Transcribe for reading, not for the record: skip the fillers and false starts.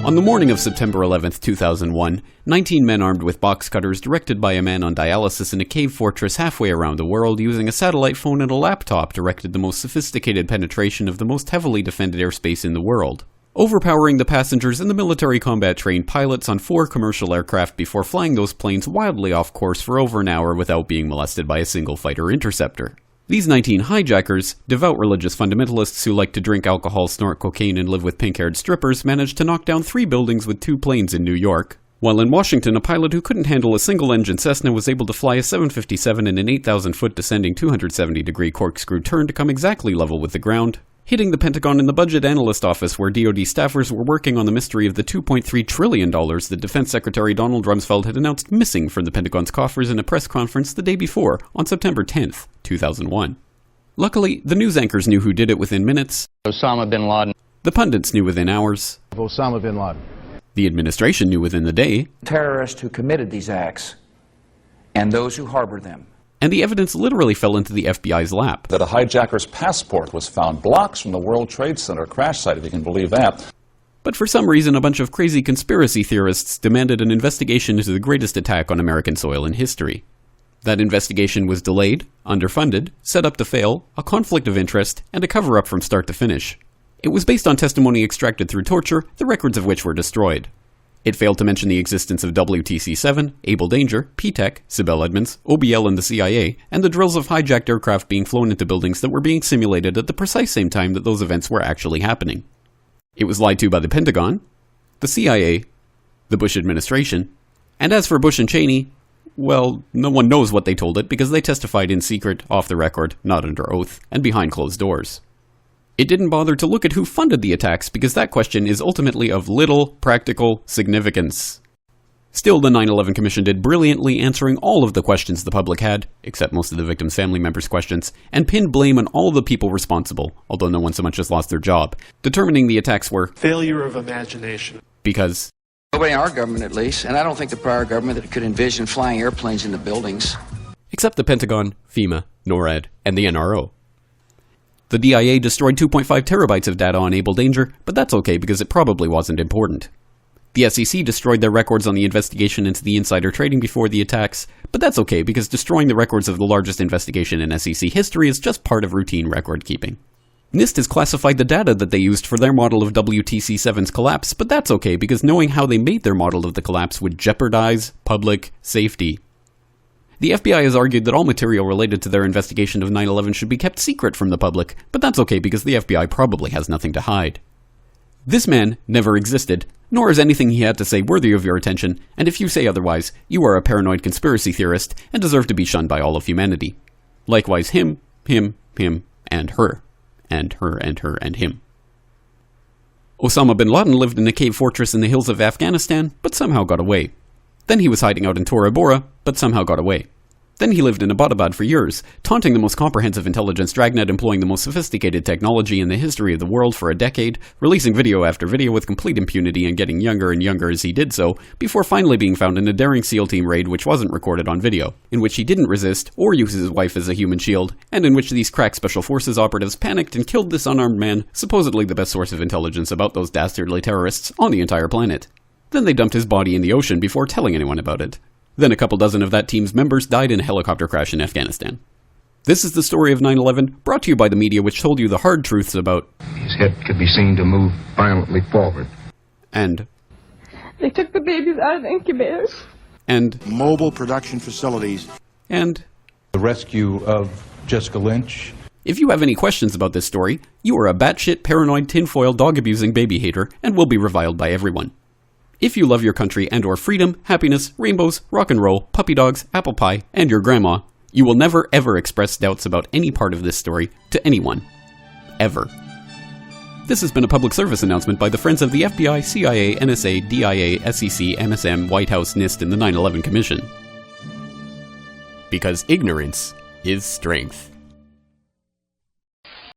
On the morning of September 11, 2001, 19 men armed with box cutters, directed by a man on dialysis in a cave fortress halfway around the world using a satellite phone and a laptop, directed the most sophisticated penetration of the most heavily defended airspace in the world, overpowering the passengers and the military combat-trained pilots on 4 commercial aircraft before flying those planes wildly off course for over an hour without being molested by a single fighter interceptor. These 19 hijackers, devout religious fundamentalists who like to drink alcohol, snort cocaine, and live with pink-haired strippers, managed to knock down 3 buildings with 2 planes in New York. While in Washington, a pilot who couldn't handle a single-engine Cessna was able to fly a 757 in an 8,000-foot descending 270-degree corkscrew turn to come exactly level with the ground, hitting the Pentagon in the Budget Analyst Office where DoD staffers were working on the mystery of the $2.3 trillion that Defense Secretary Donald Rumsfeld had announced missing from the Pentagon's coffers in a press conference the day before, on September 10th, 2001. Luckily, the news anchors knew who did it within minutes. Osama bin Laden. The pundits knew within hours. Osama bin Laden. The administration knew within the day. Terrorists who committed these acts and those who harbor them. And the evidence literally fell into the FBI's lap. That a hijacker's passport was found blocks from the World Trade Center crash site, if you can believe that. But for some reason, a bunch of crazy conspiracy theorists demanded an investigation into the greatest attack on American soil in history. That investigation was delayed, underfunded, set up to fail, a conflict of interest, and a cover-up from start to finish. It was based on testimony extracted through torture, the records of which were destroyed. It failed to mention the existence of WTC-7, Able Danger, P-TECH, Sibel Edmonds, OBL and the CIA, and the drills of hijacked aircraft being flown into buildings that were being simulated at the precise same time that those events were actually happening. It was lied to by the Pentagon, the CIA, the Bush administration, and as for Bush and Cheney, well, no one knows what they told it because they testified in secret, off the record, not under oath, and behind closed doors. It didn't bother to look at who funded the attacks because that question is ultimately of little practical significance. Still, the 9/11 Commission did brilliantly answering all of the questions the public had, except most of the victims' family members' questions, and pinned blame on all the people responsible, although no one so much as lost their job, determining the attacks were failure of imagination. Because Nobody in our government, at least, and I don't think the prior government that could envision flying airplanes into buildings. Except the Pentagon, FEMA, NORAD, and the NRO. The DIA destroyed 2.5 terabytes of data on Able Danger, but that's okay because it probably wasn't important. The SEC destroyed their records on the investigation into the insider trading before the attacks, but that's okay because destroying the records of the largest investigation in SEC history is just part of routine record keeping. NIST has classified the data that they used for their model of WTC-7's collapse, but that's okay because knowing how they made their model of the collapse would jeopardize public safety. The FBI has argued that all material related to their investigation of 9/11 should be kept secret from the public, but that's okay because the FBI probably has nothing to hide. This man never existed, nor is anything he had to say worthy of your attention, and if you say otherwise, you are a paranoid conspiracy theorist and deserve to be shunned by all of humanity. Likewise him, and her. And her, and her, and him. Osama bin Laden lived in a cave fortress in the hills of Afghanistan, but somehow got away. Then he was hiding out in Tora Bora, but somehow got away. Then he lived in Abbottabad for years, taunting the most comprehensive intelligence dragnet employing the most sophisticated technology in the history of the world for a decade, releasing video after video with complete impunity and getting younger and younger as he did so, before finally being found in a daring SEAL team raid which wasn't recorded on video, in which he didn't resist or use his wife as a human shield, and in which these crack special forces operatives panicked and killed this unarmed man, supposedly the best source of intelligence about those dastardly terrorists on the entire planet. Then they dumped his body in the ocean before telling anyone about it. Then a couple dozen of that team's members died in a helicopter crash in Afghanistan. This is the story of 9/11, brought to you by the media which told you the hard truths about his head could be seen to move violently forward. And they took the babies out of the incubators. And mobile production facilities. And the rescue of Jessica Lynch. If you have any questions about this story, you are a batshit paranoid tinfoil dog-abusing baby hater and will be reviled by everyone. If you love your country and or freedom, happiness, rainbows, rock and roll, puppy dogs, apple pie, and your grandma, you will never ever express doubts about any part of this story to anyone. Ever. This has been a public service announcement by the Friends of the FBI, CIA, NSA, DIA, SEC, MSM, White House, NIST, and the 9/11 Commission. Because ignorance is strength.